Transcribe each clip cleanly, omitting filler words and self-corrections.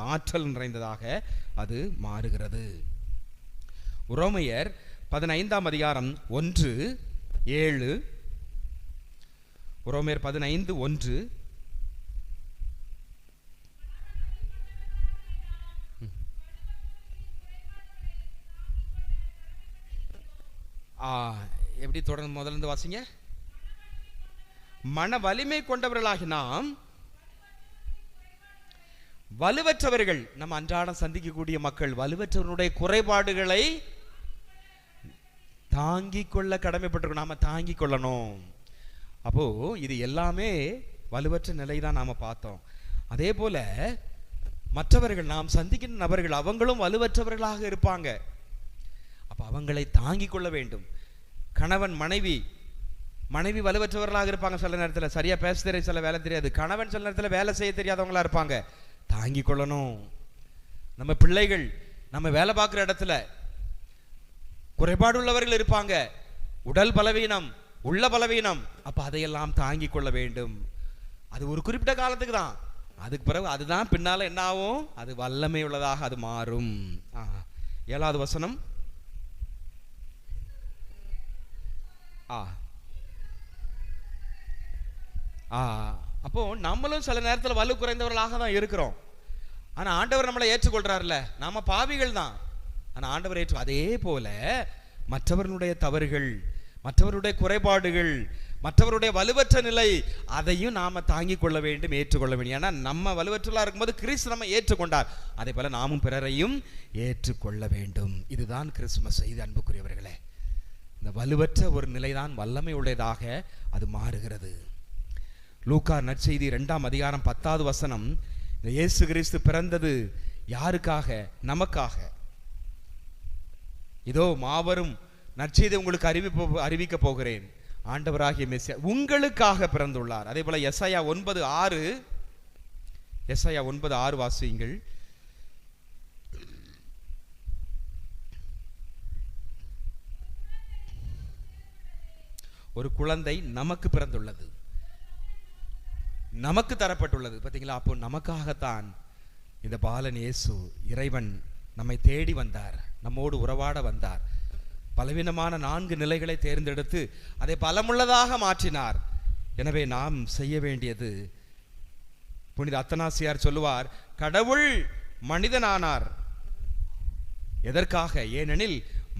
ஆற்றல் நிறைந்ததாக அது மாறுகிறது. உரோமையர் 15ஆம் அதிகாரம் 1:7. உரோமையர் 15:1. எப்படி தொடர்ந்து முதலிருந்து வாசிங்க. மன வலிமை கொண்டவர்களாகி நாம் வலுவற்றவர்கள், நம்ம அன்றாடம் சந்திக்கக்கூடிய மக்கள் வலுவற்றவர்களுடைய குறைபாடுகளை தாங்கிக் கொள்ள கடமைப்பட்டிருக்கோம். நாம தாங்கிக் கொள்ளணும். அப்போ இது எல்லாமே வலுவற்ற நிலை தான் நாம பார்த்தோம். அதே போல மற்றவர்கள், நாம் சந்திக்கின்ற நபர்கள், அவங்களும் வலுவற்றவர்களாக இருப்பாங்க. அப்ப அவங்களை தாங்கிக் கொள்ள வேண்டும். கணவன் மனைவி வலுவற்றவர்களாக இருப்பாங்க. சில நேரத்தில் சரியா பேச தெரியாது, சில வேலை தெரியாது. கணவன் சில நேரத்தில் வேலை செய்ய தெரியாதவங்களா இருப்பாங்க. தாங்கிக் கொள்ளணும். நம்ம பிள்ளைகள் நம்ம வேலை பார்க்குற இடத்துல குறைபாடு உள்ளவர்கள் இருப்பாங்க. உடல் பலவீனம், உள்ள பலவீனம். அப்ப அதையெல்லாம் தாங்கிக் கொள்ள வேண்டும். அது ஒரு குறிப்பிட்ட காலத்துக்கு தான். அதுக்கு பிறகு அதுதான் பின்னால என்ன ஆகும்? அது வல்லமை உள்ளதாக அது மாறும். 7வது வசனம். அப்போ நம்மளும் சில நேரத்தில் வலு குறைந்தவர்களாக தான் இருக்கிறோம். ஆனா ஆண்டவர் நம்மளை ஏற்றுக்கொள்றாருல. நாம பாவிகள் தான், ஆனா ஆண்டவர் ஏற்று. அதே போல மற்றவர்களுடைய தவறுகள், மற்றவருடைய குறைபாடுகள், மற்றவருடைய வலுவற்ற நிலை, அதையும் நாம தாங்கிக் கொள்ள வேண்டும், ஏற்றுக்கொள்ள வேண்டும். ஏன்னா நம்ம வலுவற்றலா இருக்கும்போது கிறிஸ்து நம்ம ஏற்றுக்கொண்டார். அதே போல நாமும் பிறரையும் ஏற்றுக்கொள்ள வேண்டும். இதுதான் கிறிஸ்துமஸ் செய்தி. அன்புக்குரியவர்களே, இந்த வலுவற்ற ஒரு நிலைதான் வல்லமை உடையதாக அது மாறுகிறது. லூக்கா நற்செய்தி 2ஆம் அதிகாரம் 10வது வசனம். இந்த இயேசு கிறிஸ்து பிறந்தது யாருக்காக? நமக்காக. இதோ மாபெரும் நற்செய்தி உங்களுக்கு அறிவிக்க போகிறேன். ஆண்டவராகிய மெசியா உங்களுக்காக பிறந்துள்ளார். அதே போல எசாயா 9:6 வாசியுங்கள். ஒரு குழந்தை நமக்கு பிறந்துள்ளது, நமக்கு தரப்பட்டுள்ளது. பார்த்தீங்களா? அப்போ நமக்காகத்தான் இந்த பாலன் இயேசு, இறைவன் நம்மை தேடி வந்தார், நம்மோடு உறவாட வந்தார். பலவீனமான 4 நிலைகளை தேர்ந்தெடுத்து அதை பலமுள்ளதாக மாற்றினார். எனவே நாம் செய்ய வேண்டியது, புனித அத்தனாசியார் சொல்லுவார், கடவுள் மனிதனானார். எதற்காக? ஏனெனில்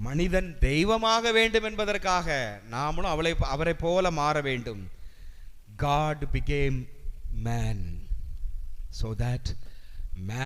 மனிதன் தெய்வமாக வேண்டும் என்பதற்காக. நாமளும் அவரை போல மாற வேண்டும். God became man so that man